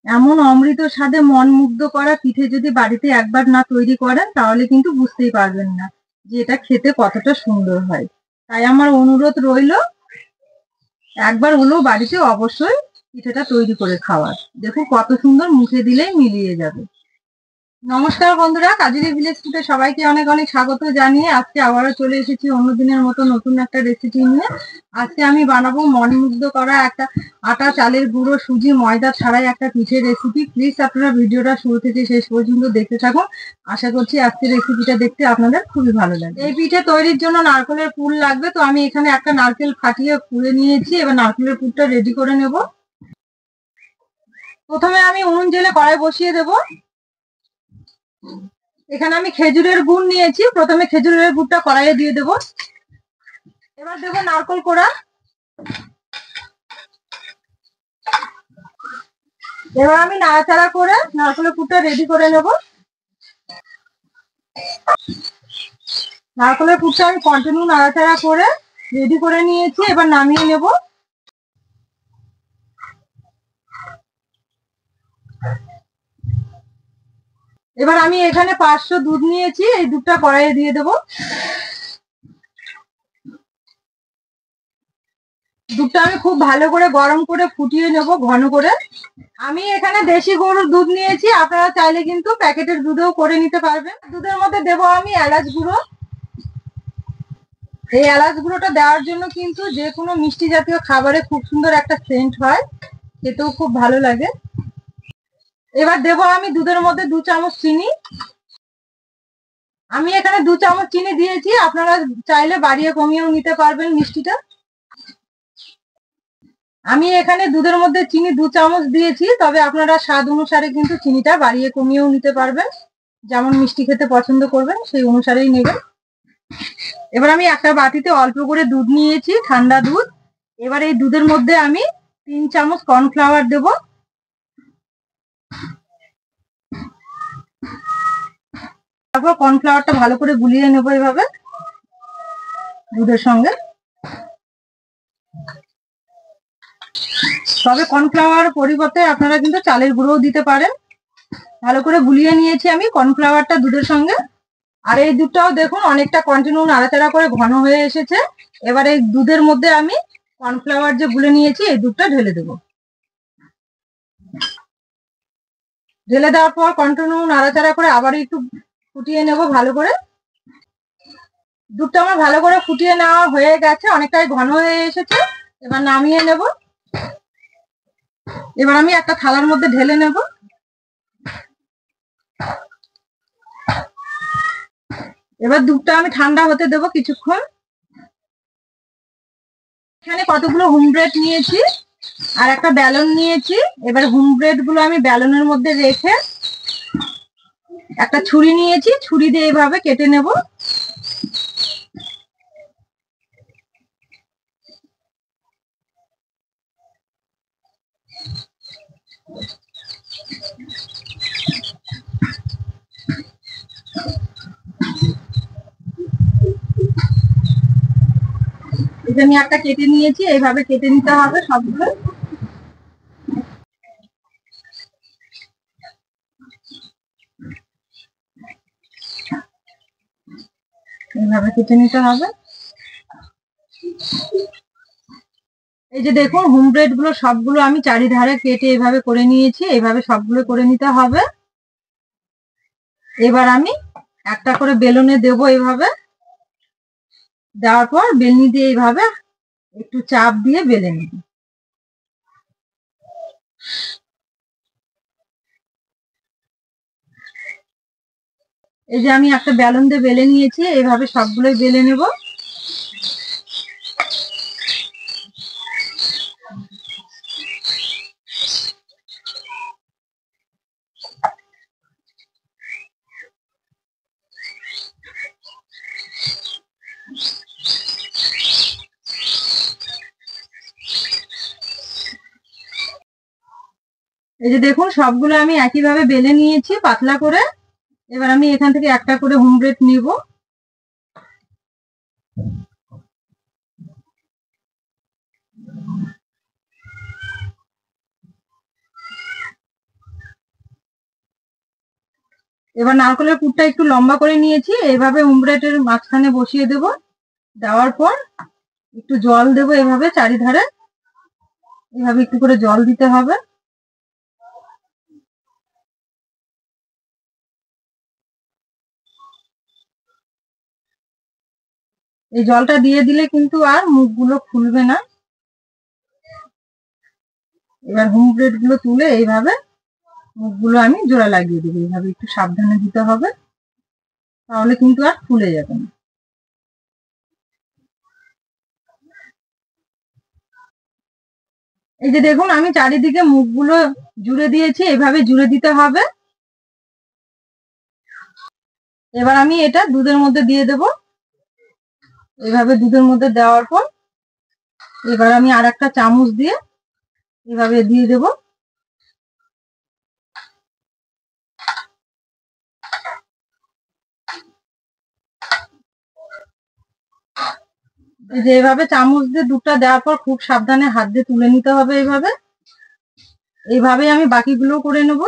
এমন অমৃত স্বাদে মন মুগ্ধ করা পিঠে যদি বাড়িতে একবার না তৈরি করেন তাহলে কিন্তু বুঝতেই পারবেন না যে এটা খেতে কতটা সুন্দর হয়। তাই আমার অনুরোধ রইলো একবার হলেও বাড়িতে অবশ্যই পিঠেটা তৈরি করে খাওয়ার। দেখুন কত সুন্দর, মুখে দিলেই মিলিয়ে যাবে। নমস্কার বন্ধুরা, কাজেরি ভিলেজ ফুডে সবাইকে অনেক অনেক স্বাগত জানিয়ে আজকে আবারও চলে এসেছি অন্য দিনের মতো নতুন একটা রেসিপি নিয়ে। আজকে আমি বানাবো মনমুগ্ধ করা একটা আটা, চালের গুঁড়ো, সুজি, ময়দা ছাড়াই একটা পিঠের রেসিপি। প্লিজ আপনারা ভিডিওটা শুরু থেকে শেষ পর্যন্ত দেখতে থাকুন। আশা করছি আজকের রেসিপিটা দেখতে আপনাদের খুবই ভালো লাগবে। এই পিঠে তৈরির জন্য নারকেলের পুর লাগবে, তো আমি এখানে একটা নারকেল ফাটিয়ে পুড়ে নিয়েছি। এবার নারকেলের পুরটা রেডি করে নেব। প্রথমে আমি উনুন জেলে কড়াই বসিয়ে দেবো। এখানে আমি খেজুরের গুড় নিয়েছি, প্রথমে খেজুরের গুড়টা কড়াইয়ে দিয়ে দেবো। এবার দেবো নারকেল কোড়া। এবার আমি নাড়াচাড়া করে নারকেলের পুরটা রেডি করে নেব। নারকেলের পুরটা আমি কন্টিনিউ নাড়াচাড়া করে রেডি করে নিয়েছি, এবার নামিয়ে নেব। এবার আমি এখানে 500 দুধ নিয়েছি, এই দুধটা কড়াইয়ে দিয়ে দেবো। দুধটা আমি খুব ভালো করে গরম করে ফুটিয়ে নেব ঘন করে। আমি এখানে দেশি গরুর দুধ নিয়েছি, আপনারা চাইলে কিন্তু প্যাকেটের দুধেও করে নিতে পারবেন। দুধের মধ্যে দেবো আমি এলাচ গুঁড়ো। এই এলাচ গুঁড়োটা দেওয়ার জন্য কিন্তু যে কোনো মিষ্টি জাতীয় খাবারে খুব সুন্দর একটা সেন্ট হয়, খেতেও খুব ভালো লাগে। এবার দেবো আমি দুধের মধ্যে 2 চামচ চিনি। আমি এখানে 2 চামচ চিনি দিয়েছি, আপনারা চাইলে বাড়িয়ে কমিয়েও নিতে পারবেন মিষ্টিটা। আমি এখানে দুধের মধ্যে চিনি 2 চামচ দিয়েছি, তবে আপনারা স্বাদ অনুসারে কিন্তু চিনিটা বাড়িয়ে কমিয়েও নিতে পারবেন। যেমন মিষ্টি খেতে পছন্দ করবেন সেই অনুসারেই নেবেন। এবার আমি একটা বাটিতে অল্প করে দুধ নিয়েছি, ঠান্ডা দুধ। এবার এই দুধের মধ্যে আমি 3 চামচ কর্নফ্লাওয়ার দেবো। তারপর কর্নফ্লাওয়ারটা ভালো করে গুলিয়ে নেবো এভাবে দুধের সঙ্গে। তবে কর্নফ্লাওয়ার পরিবর্তে আপনারা কিন্তু চালের গুঁড়োও দিতে পারেন। ভালো করে গুলিয়ে নিয়েছি আমি কর্নফ্লাওয়ারটা দুধের সঙ্গে। আর এই দুধটাও দেখুন অনেকটা কন্টিনিউ নাড়াচাড়া করে ঘন হয়ে এসেছে। এবার এই দুধের মধ্যে আমি কর্নফ্লাওয়ার যে গুলে নিয়েছি এই দুধটা ঢেলে দেবো। ঢেলে দেওয়ার পর কন্টিনিউ নাড়াচাড়া করে আবার একটু ফুটিয়ে নেব ভালো করে। দুধটা আমার ভালো করে ফুটিয়ে নেওয়া হয়ে গেছে, অনেকটাই ঘন হয়ে এসেছে। এবার নামিয়ে নেব। এবার আমি একটা থালার মধ্যে ঢেলে নেব। এবার দুধটা আমি ঠান্ডা হতে দেবো কিছুক্ষণ। এখানে কতগুলো হোম ব্রেড নিয়েছি আর একটা ব্যালন নিয়েছি। এবার হোম ব্রেড গুলো আমি ব্যালনের মধ্যে রেখে একটা ছুরি নিয়েছি, ছুরি দিয়ে এইভাবে কেটে নেব। এটা আমি একটা কেটে নিয়েছি, এইভাবে কেটে নিতে হবে সবগুলো। এইভাবে কেটে নিতে হবে। এই যে দেখুন হোম ব্রেড গুলো সবগুলো আমি চারিধারে কেটে এভাবে করে নিয়েছি, এইভাবে সবগুলো করে নিতে হবে। এবার আমি একটা করে বেলুনে দেবো এইভাবে। দেওয়ার পর বেলনি দিয়ে এইভাবে একটু চাপ দিয়ে বেলে নিব। এই যে আমি একটা বেলুন দিয়ে বেলে নিয়েছি, এইভাবে সবগুলোই বেলে নেব। এই যে দেখুন সবগুলো আমি একইভাবে বেলে নিয়েছি পাতলা করে। এবার আমি এখান থেকে একটা করে হোম ব্রেড নিব। এবার নারকেলের পুরটা একটু লম্বা করে নিয়েছি, এইভাবে উমব্রেটের মাঝখানে বসিয়ে দেব। দেওয়ার পর একটু জল দেব, এভাবে চারিধারে এভাবে একটু করে জল দিতে হবে। এই জলটা দিয়ে দিলে কিন্তু আর মুখগুলো খুলবে না। এবার হোম ব্রেড গুলো তুলে এইভাবে মুখগুলো আমি জোড়া লাগিয়ে দেবো। এইভাবে একটু সাবধানে দিতে হবে, তাহলে কিন্তু আর খুলে যাবে না। এই যে দেখুন, আমি চারিদিকে মুখগুলো জুড়ে দিয়েছি, এভাবে জুড়ে দিতে হবে। এবার আমি এটা দুধের মধ্যে দিয়ে দেব। এভাবে দুধের মধ্যে দেওয়ার পর এবার আমি আর একটা চামচ দিয়ে এভাবে দিয়ে দেব। এই যে এভাবে চামচ দিয়ে দুধটা দেওয়ার পর খুব সাবধানে হাত দিয়ে তুলে নিতে হবে। এইভাবে আমি বাকিগুলো করে নেব।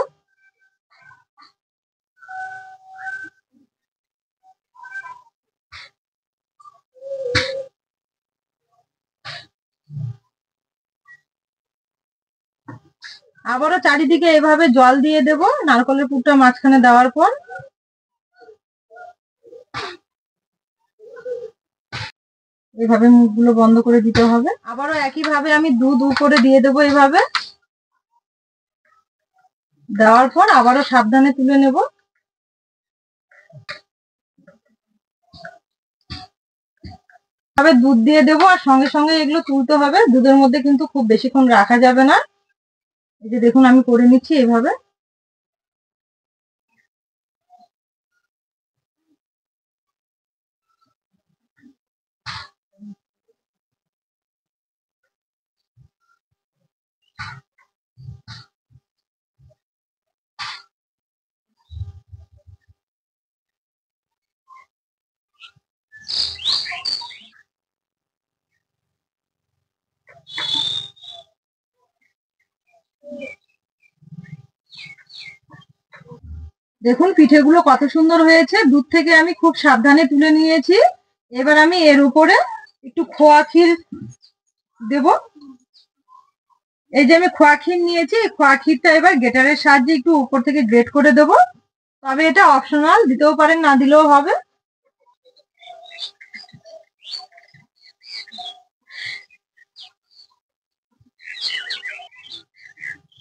আবারও চারিদিকে এভাবে জল দিয়ে দেব নারকেলের পুরটা মাঝখানে দেওয়ার পর। এভাবে মুখগুলো বন্ধ করে দিতে হবে। আবারও একইভাবে আমি দুধ উপরে দিয়ে দেবো। এইভাবে দেওয়ার পর আবারও সাবধানে তুলে নেব। দুধ দিয়ে দেবো আর সঙ্গে সঙ্গে এগুলো তুলতে হবে। দুধের মধ্যে কিন্তু খুব বেশিক্ষণ রাখা যাবে না। এই যে দেখুন, আমি করে নিচ্ছি এইভাবে। দেখুন পিঠেগুলো কত সুন্দর হয়েছে। দুধ থেকে আমি খুব সাবধানে তুলে নিয়েছি। এবার আমি এর উপরে একটু খোয়া ক্ষীর দেব। এই যে আমি খোয়া ক্ষীর নিয়েছি, খোয়া ক্ষীরটা এবার গ্রেটারের সাহায্যে একটু উপর থেকে গ্রেট করে দেব। তবে এটা অপশনাল, দিতেও পারেন না দিলেও হবে।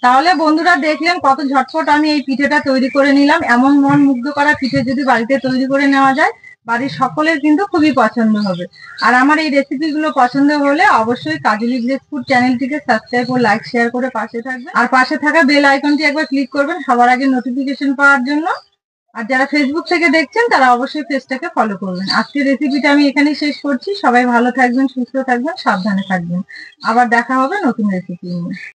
তাহলে বন্ধুরা দেখলেন কত ঝটপট আমি এই পিঠেটা তৈরি করে নিলাম। এমন মন মুগ্ধ করা পিঠে যদি বাড়িতে তৈরি করে নেওয়া যায়, বাড়ির সকলের কিন্তু খুবই পছন্দ হবে। আর আমার এই রেসিপিগুলো পছন্দ হলে অবশ্যই কাজলি ভিলেজ ফুড চ্যানেলটিকে সাবস্ক্রাইব ও লাইক শেয়ার করে পাশে থাকবেন। আর পাশে থাকা বেল আইকনটি একবার ক্লিক করবেন সবার আগে নোটিফিকেশন পাওয়ার জন্য। আর যারা ফেসবুক থেকে দেখছেন তারা অবশ্যই পেজটাকে ফলো করবেন। আজকের রেসিপিটা আমি এখানেই শেষ করছি। সবাই ভালো থাকবেন, সুস্থ থাকবেন, সাবধানে থাকবেন। আবার দেখা হবে নতুন রেসিপি নিয়ে।